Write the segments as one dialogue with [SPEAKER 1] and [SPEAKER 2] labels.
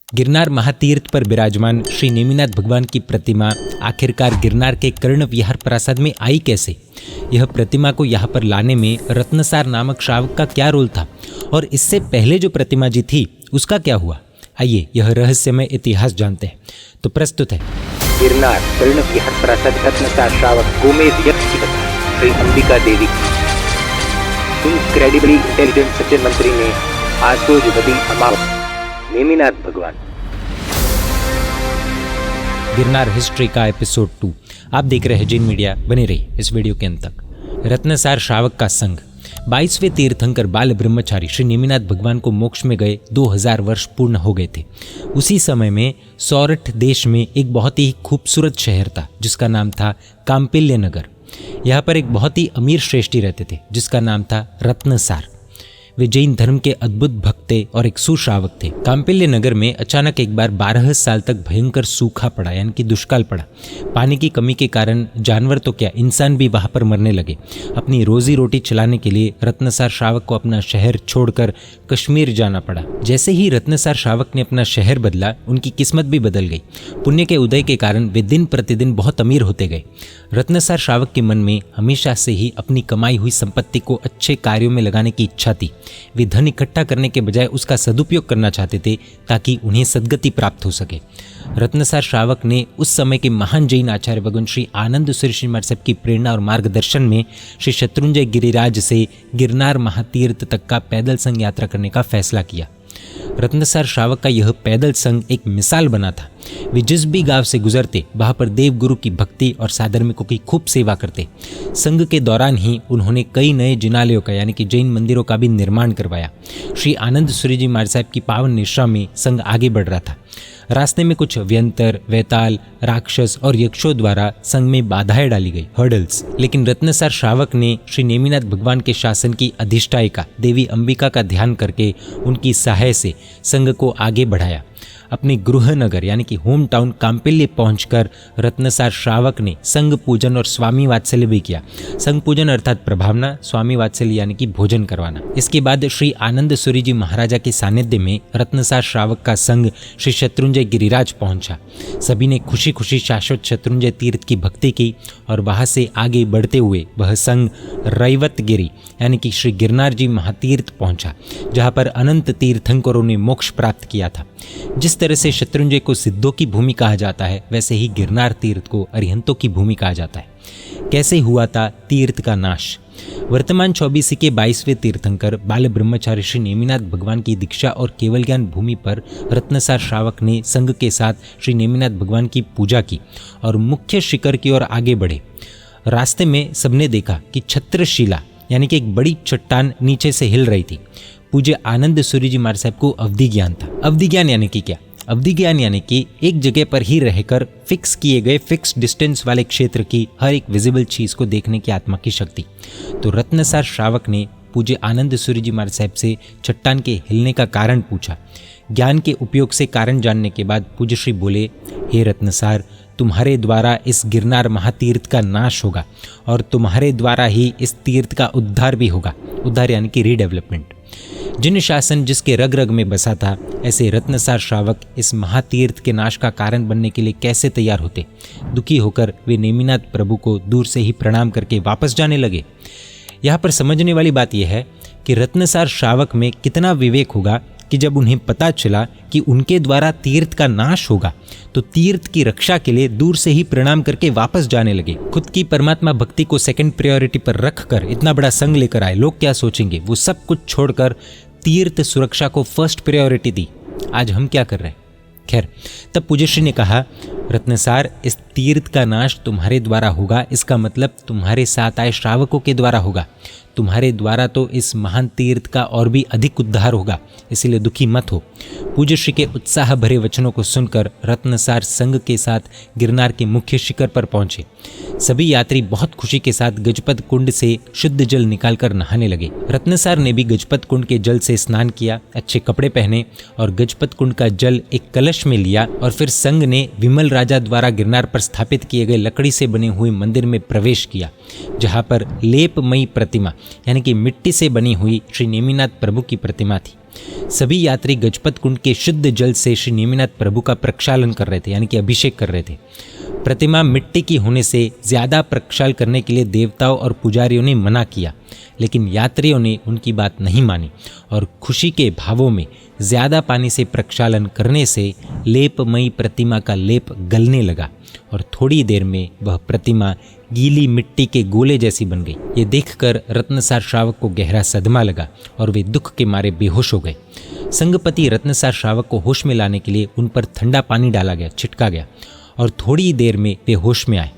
[SPEAKER 1] गिरनार महातीर्थ पर विराजमान श्री नेमिनाथ भगवान की प्रतिमा आखिरकार गिरनार के कर्ण विहार प्रासाद में आई कैसे? यह प्रतिमा को यहाँ पर लाने में रत्नसार नामक श्रावक का क्या रोल था और इससे पहले जो प्रतिमा जी थी उसका क्या हुआ? आइए यह रहस्यमय इतिहास जानते हैं। तो प्रस्तुत है
[SPEAKER 2] गिरनार कर्ण विहार प्रासाद रत्नसार श्रावक गोमेद यक्ष की कथा। श्री अंबिका देवी इनक्रेडिबली इंटेलिजेंट सज्जन मंत्री ने आश्वयुजवती अमावस नेमिनाथ भगवान।
[SPEAKER 1] गिरनार हिस्ट्री का एपिसोड 2 आप देख रहे हैं जिन मीडिया। बने रही इस वीडियो के अंत तक। रत्नसार श्रावक का संघ 22वें तीर्थंकर बाल ब्रह्मचारी श्री नेमिनाथ भगवान को मोक्ष में गए 2000 वर्ष पूर्ण हो गए थे। उसी समय में सौरठ देश में एक बहुत ही खूबसूरत शहर था जिसका नाम था कांपिल्य नगर। यहाँ पर एक बहुत ही अमीर श्रेष्ठी रहते थे जिसका नाम था रत्नसार। वे जैन धर्म के अद्भुत भक्त थे और एक सुश्रावक थे। कांपिल्य नगर में अचानक एक बार 12 साल तक भयंकर सूखा पड़ा, यानी कि दुष्काल पड़ा। पानी की कमी के कारण जानवर तो क्या, इंसान भी वहां पर मरने लगे। अपनी रोजी रोटी चलाने के लिए रत्नसार श्रावक को अपना शहर छोड़कर कश्मीर जाना पड़ा। जैसे ही रत्नसार श्रावक ने अपना शहर बदला, उनकी किस्मत भी बदल गई। पुण्य के उदय के कारण वे दिन प्रतिदिन बहुत अमीर होते गए। रत्नसार श्रावक के मन में हमेशा से ही अपनी कमाई हुई संपत्ति को अच्छे कार्यों में लगाने की इच्छा थी। वे धन इकट्ठा करने के बजाय उसका सदुपयोग करना चाहते थे ताकि उन्हें सद्गति प्राप्त हो सके। रत्नसार श्रावक ने उस समय के महान जैन आचार्य भगवान श्री आनंद सूर्य महाराज साहब की प्रेरणा और मार्गदर्शन में श्री शत्रुंजय गिरिराज से गिरनार महातीर्थ तक का पैदल संघ यात्रा करने का फैसला किया। रत्नसार श्रावक का यह पैदल संघ एक मिसाल बना था। वे जिस भी गांव से गुजरते वहां पर देव गुरु की भक्ति और साधर्मिकों की खूब सेवा करते। संघ के दौरान ही उन्होंने कई नए जिनालयों का, यानी कि जैन मंदिरों का भी निर्माण करवाया। श्री आनंद सूर्य जी महाराज साहब की पावन निष्ठा में संघ आगे बढ़ रहा था। रास्ते में कुछ व्यंतर, वैताल, राक्षस और यक्षों द्वारा संघ में बाधाएं डाली गई, हर्डल्स। लेकिन रत्नसार श्रावक ने श्री नेमिनाथ भगवान के शासन की अधिष्ठायिका देवी अंबिका का ध्यान करके उनकी सहाय से संघ को आगे बढ़ाया। अपने गृह नगर यानी कि होम टाउन कांपिल्य पहुंचकर रत्नसार श्रावक ने संघ पूजन और स्वामी वात्सल्य भी किया। संघ पूजन अर्थात प्रभावना, स्वामी वात्सल्य यानी कि भोजन करवाना। इसके बाद श्री आनंद सूर्य जी महाराजा के सानिध्य में रत्नसार श्रावक का संघ श्री शत्रुंजय गिरिराज पहुंचा। सभी ने खुशी खुशी शाश्वत शत्रुंजय तीर्थ की भक्ति की और वहां से आगे बढ़ते हुए वह संघ रैवतगिरी यानी कि श्री गिरनार जी महातीर्थ पहुंचा, जहां पर अनंत तीर्थंकरों ने मोक्ष प्राप्त किया था। जिस तरह से शत्रुंजय को सिद्धों की भूमि कहा जाता है, वैसे ही गिरनार तीर्थ को अरिहंतों की भूमि कहा जाता है। कैसे हुआ था तीर्थ का नाश? वर्तमान 24 के 22वें तीर्थंकर बाल ब्रह्मचारी श्री नेमिनाथ भगवान की दीक्षा और केवल ज्ञान भूमि पर रत्नसार श्रावक ने संघ के साथ श्री नेमिनाथ भगवान की पूजा की और मुख्य शिखर की ओर आगे बढ़े। रास्ते में सबने देखा कि छत्रशिला यानी कि एक बड़ी चट्टान नीचे से हिल रही थी। पूज्य आनंद सूर्य जी महाराज साहब को अवधि ज्ञान था। अवधि ज्ञान यानी कि क्या? अवधि ज्ञान यानी कि एक जगह पर ही रहकर फिक्स किए गए फिक्स डिस्टेंस वाले क्षेत्र की हर एक विजिबल चीज को देखने की आत्मा की शक्ति। तो रत्नसार श्रावक ने पूज्य आनंद सूर्य जी महाराज साहब से चट्टान के हिलने का कारण पूछा। ज्ञान के उपयोग से कारण जानने के बाद पूज्य श्री बोले, हे रत्नसार, तुम्हारे द्वारा इस गिरनार महातीर्थ का नाश होगा और तुम्हारे द्वारा ही इस तीर्थ का उद्धार भी होगा। उद्धार यानी कि रीडेवलपमेंट। जिन शासन जिसके रग रग में बसा था, ऐसे रत्नसार श्रावक इस महातीर्थ के नाश का कारण बनने के लिए कैसे तैयार होते? दुखी होकर वे नेमिनाथ प्रभु को दूर से ही प्रणाम करके वापस जाने लगे। यहाँ पर समझने वाली बात यह है कि रत्नसार श्रावक में कितना विवेक होगा कि जब उन्हें पता चला कि उनके द्वारा तीर्थ का नाश होगा तो तीर्थ की रक्षा के लिए दूर से ही प्रणाम करके वापस जाने लगे। खुद की परमात्मा भक्ति को सेकंड प्रायोरिटी पर रखकर इतना बड़ा संघ लेकर आए। लोग क्या सोचेंगे, वो सब कुछ छोड़कर तीर्थ सुरक्षा को फर्स्ट प्रायोरिटी दी। आज हम क्या कर रहे हैं? खैर, तब पूज्यश्री ने कहा, रत्नसार, इस तीर्थ का नाश तुम्हारे द्वारा होगा, इसका मतलब तुम्हारे साथ आए श्रावकों के द्वारा होगा। तुम्हारे द्वारा तो इस महान तीर्थ का और भी अधिक उद्धार होगा, इसीलिए दुखी मत हो। पूज्य श्री के उत्साह भरे वचनों को सुनकर रत्नसार संघ के साथ गिरनार के मुख्य शिखर पर पहुंचे। सभी यात्री बहुत खुशी के साथ गजपत कुंड से शुद्ध जल निकालकर नहाने लगे। रत्नसार ने भी गजपत कुंड के जल से स्नान किया, अच्छे कपड़े पहने और गजपत कुंड का जल एक कलश में लिया और फिर संघ ने विमल राजा द्वारा गिरनार पर स्थापित किए गए लकड़ी से बने हुए मंदिर में प्रवेश किया, जहाँ पर लेपमयी प्रतिमा यानी कि मिट्टी से बनी हुई श्री नेमिनाथ प्रभु की प्रतिमा थी। सभी यात्री गजपत कुंड के शुद्ध जल से श्री नेमिनाथ प्रभु का प्रक्षालन कर रहे थे, यानी कि अभिषेक कर रहे थे। प्रतिमा मिट्टी की होने से ज़्यादा प्रक्षाल करने के लिए देवताओं और पुजारियों ने मना किया, लेकिन यात्रियों ने उनकी बात नहीं मानी और खुशी के भावों में ज़्यादा पानी से प्रक्षालन करने से लेपमयी प्रतिमा का लेप गलने लगा और थोड़ी देर में वह प्रतिमा गीली मिट्टी के गोले जैसी बन गई। ये देखकर रत्नसार श्रावक को गहरा सदमा लगा और वे दुख के मारे बेहोश हो गए। संगपति रत्नसार श्रावक को होश में लाने के लिए उन पर ठंडा पानी डाला गया, छिटका गया और थोड़ी देर में वे होश में आए।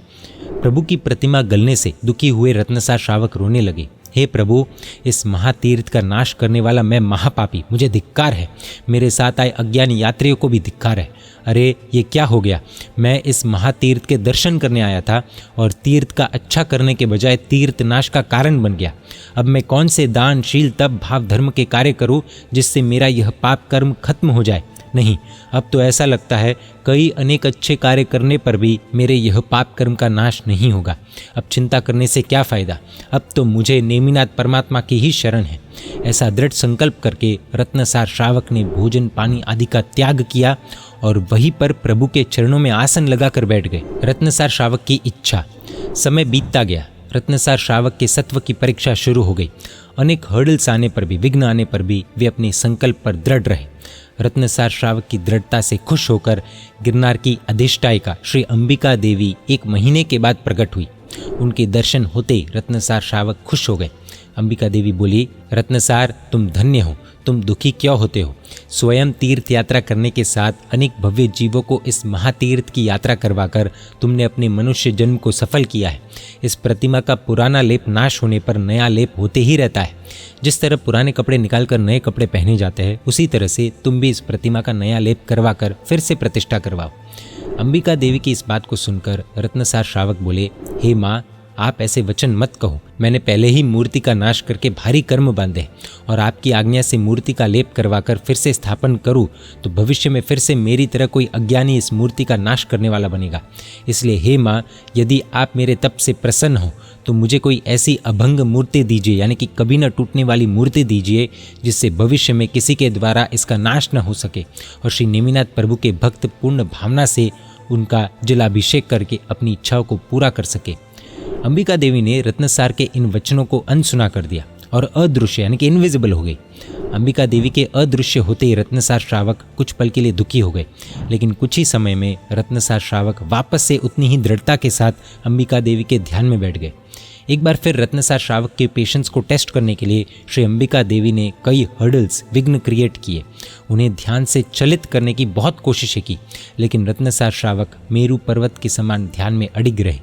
[SPEAKER 1] प्रभु की प्रतिमा गलने से दुखी हुए रत्नसार श्रावक रोने लगे, हे प्रभु, इस महातीर्थ का नाश करने वाला मैं महापापी, मुझे धिक्कार है। मेरे साथ आए अज्ञानी यात्रियों को भी धिक्कार है। अरे ये क्या हो गया? मैं इस महातीर्थ के दर्शन करने आया था और तीर्थ का अच्छा करने के बजाय तीर्थ नाश का कारण बन गया। अब मैं कौन से दान, शील, तप, भाव, धर्म के कार्य करूं जिससे मेरा यह पाप कर्म खत्म हो जाए? नहीं, अब तो ऐसा लगता है कई अनेक अच्छे कार्य करने पर भी मेरे यह पाप कर्म का नाश नहीं होगा। अब चिंता करने से क्या फ़ायदा? अब तो मुझे नेमिनाथ परमात्मा की ही शरण है। ऐसा दृढ़ संकल्प करके रत्नसार श्रावक ने भोजन पानी आदि का त्याग किया और वहीं पर प्रभु के चरणों में आसन लगाकर बैठ गए। रत्नसार श्रावक की इच्छा। समय बीतता गया। रत्नसार श्रावक के सत्व की परीक्षा शुरू हो गई। अनेक हर्डल्स आने पर भी, विघ्न आने पर भी वे अपने संकल्प पर दृढ़ रहे। रत्नसार श्रावक की दृढ़ता से खुश होकर गिरनार की अधिष्ठायिका श्री अंबिका देवी 1 महीने के बाद प्रकट हुई। उनके दर्शन होते ही रत्नसार श्रावक खुश हो गए। अंबिका देवी बोली, रत्नसार, तुम धन्य हो, तुम दुखी क्यों होते हो? स्वयं तीर्थ यात्रा करने के साथ अनेक भव्य जीवों को इस महातीर्थ की यात्रा करवाकर तुमने अपने मनुष्य जन्म को सफल किया है। इस प्रतिमा का पुराना लेप नाश होने पर नया लेप होते ही रहता है। जिस तरह पुराने कपड़े निकालकर नए कपड़े पहने जाते हैं, उसी तरह से तुम भी इस प्रतिमा का नया लेप करवाकर फिर से प्रतिष्ठा करवाओ। अंबिका देवी की इस बात को सुनकर रत्नसार श्रावक बोले, हे माँ, आप ऐसे वचन मत कहो। मैंने पहले ही मूर्ति का नाश करके भारी कर्म बांधे और आपकी आज्ञा से मूर्ति का लेप करवाकर फिर से स्थापन करूं तो भविष्य में फिर से मेरी तरह कोई अज्ञानी इस मूर्ति का नाश करने वाला बनेगा। इसलिए हे माँ, यदि आप मेरे तप से प्रसन्न हो तो मुझे कोई ऐसी अभंग मूर्ति दीजिए, यानी कि कभी न टूटने वाली मूर्ति दीजिए, जिससे भविष्य में किसी के द्वारा इसका नाश न हो सके और श्री नेमिनाथ प्रभु के भक्त पूर्ण भावना से उनका जलाभिषेक करके अपनी इच्छाओं को पूरा कर सके। अंबिका देवी ने रत्नसार के इन वचनों को अनसुना कर दिया और अदृश्य यानी कि इनविजिबल हो गई। अंबिका देवी के अदृश्य होते ही रत्नसार श्रावक कुछ पल के लिए दुखी हो गए, लेकिन कुछ ही समय में रत्नसार श्रावक वापस से उतनी ही दृढ़ता के साथ अंबिका देवी के ध्यान में बैठ गए। एक बार फिर रत्नसार श्रावक के पेशेंस को टेस्ट करने के लिए श्री अंबिका देवी ने कई हर्डल्स, विघ्न क्रिएट किए। उन्हें ध्यान से चलित करने की बहुत कोशिशें की, लेकिन रत्नसार श्रावक मेरू पर्वत के समान ध्यान में अडिग रहे।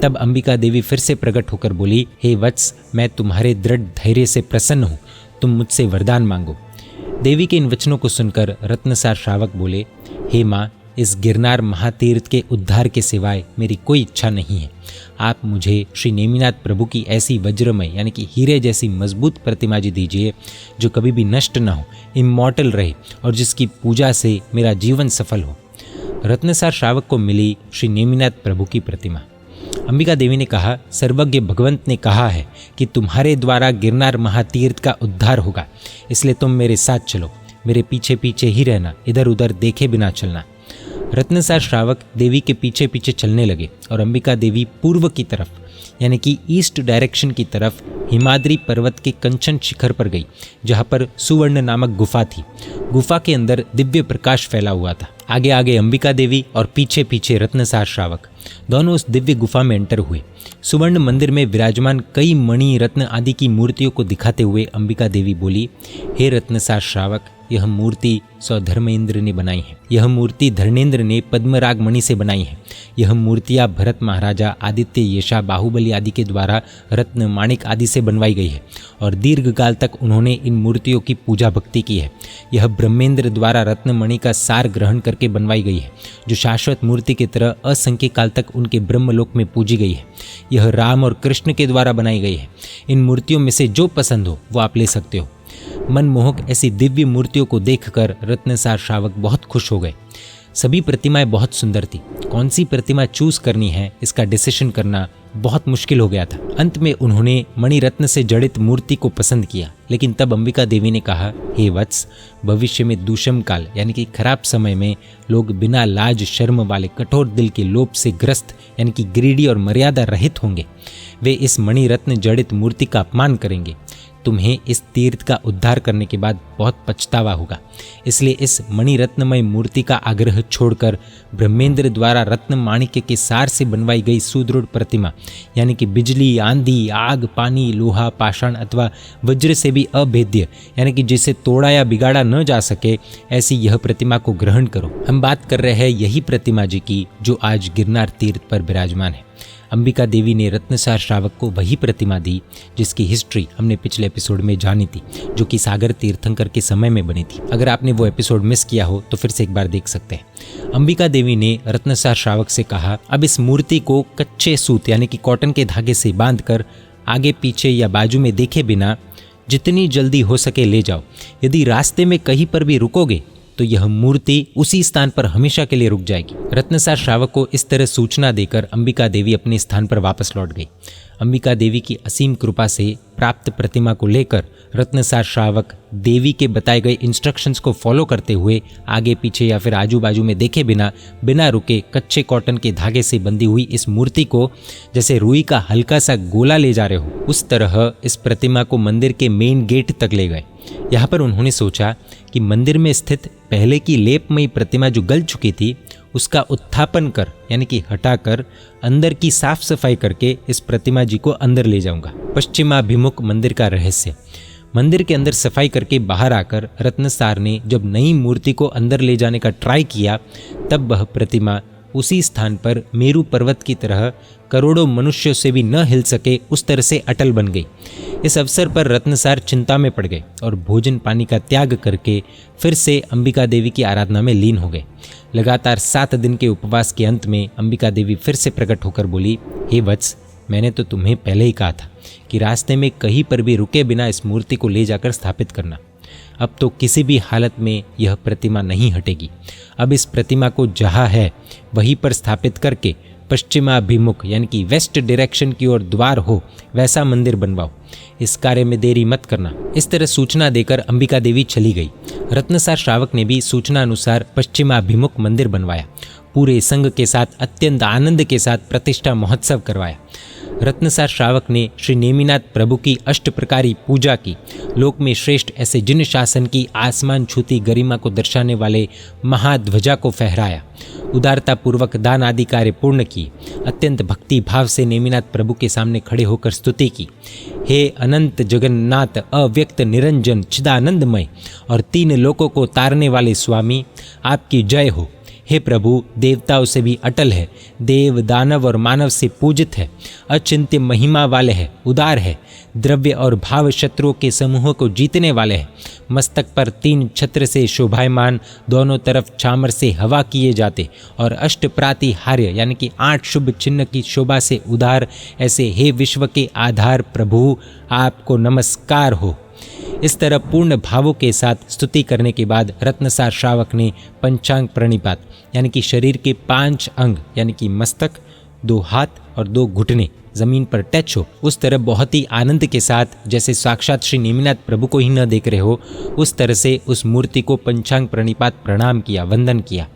[SPEAKER 1] तब अंबिका देवी फिर से प्रकट होकर बोली, हे वत्स, मैं तुम्हारे दृढ़ धैर्य से प्रसन्न हूँ, तुम मुझसे वरदान मांगो। देवी के इन वचनों को सुनकर रत्नसार श्रावक बोले, हे माँ, इस गिरनार महातीर्थ के उद्धार के सिवाय मेरी कोई इच्छा नहीं है। आप मुझे श्री नेमिनाथ प्रभु की ऐसी वज्रमय यानी कि हीरे जैसी मजबूत प्रतिमा जी दीजिए, जो कभी भी नष्ट न हो, इमॉर्टल रहे और जिसकी पूजा से मेरा जीवन सफल हो। रत्नसार श्रावक को मिली श्री नेमिनाथ प्रभु की प्रतिमा। अंबिका देवी ने कहा, सर्वज्ञ भगवंत ने कहा है कि तुम्हारे द्वारा गिरनार महातीर्थ का उद्धार होगा, इसलिए तुम मेरे साथ चलो, मेरे पीछे पीछे ही रहना, इधर उधर देखे बिना चलना। रत्नसार श्रावक देवी के पीछे पीछे चलने लगे और अंबिका देवी पूर्व की तरफ यानी कि ईस्ट डायरेक्शन की तरफ हिमाद्री पर्वत के कंचन शिखर पर गई, जहाँ पर सुवर्ण नामक गुफा थी। गुफा के अंदर दिव्य प्रकाश फैला हुआ था। आगे आगे अंबिका देवी और पीछे पीछे रत्नसार श्रावक दोनों उस दिव्य गुफा में एंटर हुए। सुवर्ण मंदिर में विराजमान कई मणि, रत्न आदि की मूर्तियों को दिखाते हुए अंबिका देवी बोली, हे रत्नसार श्रावक, यह मूर्ति सौधर्मेंद्र ने बनाई है। यह मूर्ति धर्मेंद्र ने पद्मराग मणि से बनाई है। यह मूर्तियाँ भरत महाराजा, आदित्य, यशा, बाहुबली आदि के द्वारा रत्न, माणिक आदि से बनवाई गई है और दीर्घकाल तक उन्होंने इन मूर्तियों की पूजा भक्ति की है। यह ब्रह्मेंद्र द्वारा रत्न मणि का सार ग्रहण करके बनवाई गई है, जो शाश्वत मूर्ति की तरह असंख्य काल तक उनके ब्रह्मलोक में पूजी गई है। यह राम और कृष्ण के द्वारा बनाई गई है। इन मूर्तियों में से जो पसंद हो वो आप ले सकते हो। मनमोहक ऐसी दिव्य मूर्तियों को देखकर रत्नसार श्रावक बहुत खुश हो गए। सभी प्रतिमाएं बहुत सुंदर थी। कौन सी प्रतिमा चूज करनी है, इसका डिसीजन करना बहुत मुश्किल हो गया था। अंत में उन्होंने मणिरत्न से जड़ित मूर्ति को पसंद किया, लेकिन तब अंबिका देवी ने कहा, हे वत्स, भविष्य में दूषम काल यानी कि खराब समय में लोग बिना लाज शर्म वाले कठोर दिल के लोभ से ग्रस्त यानी कि ग्रीडी और मर्यादा रहित होंगे। वे इस मणिरत्न जड़ित मूर्ति का अपमान करेंगे। तुम्हें इस तीर्थ का उद्धार करने के बाद बहुत पछतावा होगा। इसलिए इस मणिरत्नमय मूर्ति का आग्रह छोड़कर ब्रह्मेंद्र द्वारा रत्न माणिक्य के सार से बनवाई गई सुदृढ़ प्रतिमा यानी कि बिजली, आंधी, आग, पानी, लोहा, पाषाण अथवा वज्र से भी अभेद्य यानी कि जिसे तोड़ा या बिगाड़ा न जा सके, ऐसी यह प्रतिमा को ग्रहण करो। हम बात कर रहे हैं यही प्रतिमा जी की जो आज गिरनार तीर्थ पर विराजमान है। अंबिका देवी ने रत्नसार श्रावक को वही प्रतिमा दी जिसकी हिस्ट्री हमने पिछले एपिसोड में जानी थी, जो कि सागर तीर्थंकर के समय में बनी थी। अगर आपने वो एपिसोड मिस किया हो तो फिर से एक बार देख सकते हैं। अंबिका देवी ने रत्नसार श्रावक से कहा, अब इस मूर्ति को कच्चे सूत यानी कि कॉटन के धागे से बांधकर आगे पीछे या बाजू में देखे बिना जितनी जल्दी हो सके ले जाओ। यदि रास्ते में कहीं पर भी रुकोगे तो यह मूर्ति उसी स्थान पर हमेशा के लिए रुक जाएगी। रत्नसार श्रावक को इस तरह सूचना देकर अंबिका देवी अपने स्थान पर वापस लौट गई। अंबिका देवी की असीम कृपा से प्राप्त प्रतिमा को लेकर रत्नसार श्रावक देवी के बताए गए इंस्ट्रक्शंस को फॉलो करते हुए आगे पीछे या फिर आजू बाजू में देखे बिना रुके कच्चे कॉटन के धागे से बंधी हुई इस मूर्ति को जैसे रुई का हल्का सा गोला ले जा रहे हो, उस तरह इस प्रतिमा को मंदिर के मेन गेट तक ले गए। यहाँ पर उन्होंने सोचा कि मंदिर में स्थित पहले की लेपमयी प्रतिमा जो गल चुकी थी उसका उत्थापन कर यानी कि हटाकर अंदर की साफ सफाई करके इस प्रतिमा जी को अंदर ले जाऊंगा। पश्चिमाभिमुख मंदिर का रहस्य। मंदिर के अंदर सफाई करके बाहर आकर रत्नसार ने जब नई मूर्ति को अंदर ले जाने का ट्राई किया, तब वह प्रतिमा उसी स्थान पर मेरू पर्वत की तरह करोड़ों मनुष्यों से भी न हिल सके उस तरह से अटल बन गई। इस अवसर पर रत्नसार चिंता में पड़ गए और भोजन पानी का त्याग करके फिर से अंबिका देवी की आराधना में लीन हो गए। लगातार 7 दिन के उपवास के अंत में अंबिका देवी फिर से प्रकट होकर बोली, हे वत्स, मैंने तो तुम्हें पहले ही कहा था कि रास्ते में कहीं पर भी रुके बिना इस मूर्ति को ले जाकर स्थापित करना। अब तो किसी भी हालत में यह प्रतिमा नहीं हटेगी। अब इस प्रतिमा को जहाँ है वहीं पर स्थापित करके पश्चिमाभिमुख यानी कि वेस्ट डायरेक्शन की ओर द्वार हो वैसा मंदिर बनवाओ। इस कार्य में देरी मत करना। इस तरह सूचना देकर अंबिका देवी चली गई। रत्नसार श्रावक ने भी सूचना अनुसार पश्चिमाभिमुख मंदिर बनवाया। पूरे संघ के साथ अत्यंत आनंद के साथ प्रतिष्ठा महोत्सव करवाया। रत्नसार श्रावक ने श्री नेमिनाथ प्रभु की 8 प्रकारी पूजा की। लोक में श्रेष्ठ ऐसे जिन शासन की आसमान छूती गरिमा को दर्शाने वाले महाध्वजा को फहराया। उदारता पूर्वक दान आदि कार्य पूर्ण किए। अत्यंत भक्ति भाव से नेमिनाथ प्रभु के सामने खड़े होकर स्तुति की। हे अनंत जगन्नाथ, अव्यक्त निरंजन, चिदानंदमय और 3 लोकों को तारने वाले स्वामी, आपकी जय हो। हे प्रभु, देवताओं से भी अटल है, देव दानव और मानव से पूजित है, अचिंत्य महिमा वाले है, उदार है, द्रव्य और भाव शत्रुओं के समूहों को जीतने वाले हैं। मस्तक पर 3 छत्र से शोभायमान, दोनों तरफ चामर से हवा किए जाते और अष्टप्रातिहार्य यानी कि 8 शुभ चिन्ह की शोभा से उदार ऐसे हे विश्व के आधार प्रभु, आपको नमस्कार हो। इस तरह पूर्ण भावों के साथ स्तुति करने के बाद रत्नसार श्रावक ने पंचांग प्रणिपात यानी कि शरीर के 5 अंग यानी कि मस्तक, 2 हाथ और 2 घुटने जमीन पर टच हो, उस तरह बहुत ही आनंद के साथ जैसे साक्षात श्री नेमिनाथ प्रभु को ही न देख रहे हो, उस तरह से उस मूर्ति को पंचांग प्रणिपात प्रणाम किया, वंदन किया।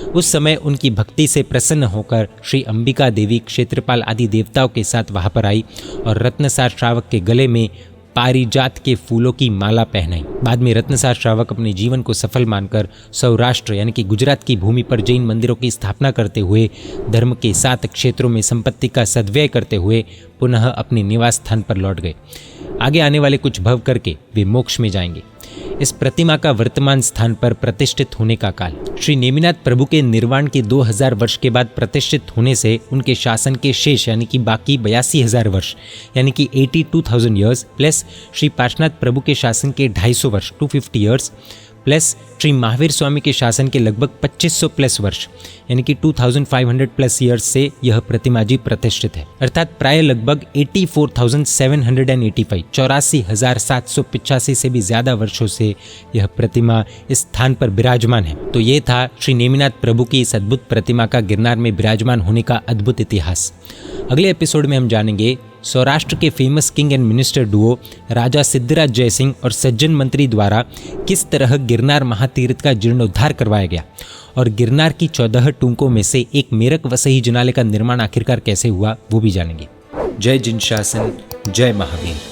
[SPEAKER 1] उस समय उनकी भक्ति से प्रसन्न होकर श्री अंबिका देवी क्षेत्रपाल आदि देवताओं के साथ वहां पर आई और रत्नसार श्रावक के गले में पारिजात के फूलों की माला पहनाई। बाद में रत्नसार श्रावक अपने जीवन को सफल मानकर सौराष्ट्र यानी कि गुजरात की भूमि पर जैन मंदिरों की स्थापना करते हुए धर्म के 7 क्षेत्रों में संपत्ति का सद्व्यय करते हुए पुनः अपने निवास स्थान पर लौट गए। आगे आने वाले कुछ भव करके वे मोक्ष में जाएंगे। इस प्रतिमा का वर्तमान स्थान पर प्रतिष्ठित होने का काल श्री नेमिनाथ प्रभु के निर्वाण के 2000 वर्ष के बाद प्रतिष्ठित होने से उनके शासन के शेष यानी कि बाकी 82,000 वर्ष यानी कि 82,000 ईयर्स प्लस श्री पार्श्वनाथ प्रभु के शासन के 250 वर्ष 250 ईयर्स प्लस श्री महावीर स्वामी के शासन के लगभग 2500 प्लस वर्ष यानी कि 2500 प्लस ईयर्स से यह प्रतिमा जी प्रतिष्ठित है, अर्थात प्राय लगभग 84,785 84,785 से भी ज्यादा वर्षों से यह प्रतिमा इस स्थान पर विराजमान है। तो ये था श्री नेमिनाथ प्रभु की इस अद्भुत प्रतिमा का गिरनार में विराजमान होने का अद्भुत इतिहास। अगले एपिसोड में हम जानेंगे सौराष्ट्र के famous king and minister duo राजा सिद्धिराज जयसिंह और सज्जन मंत्री द्वारा किस तरह गिरनार महातीर्थ का जीर्णोद्धार करवाया गया और गिरनार की 14 टूंकों में से एक मेरक वसई जिनालय का निर्माण आखिरकार कैसे हुआ वो भी जानेंगे। जय जिन शासन, जय महावीर।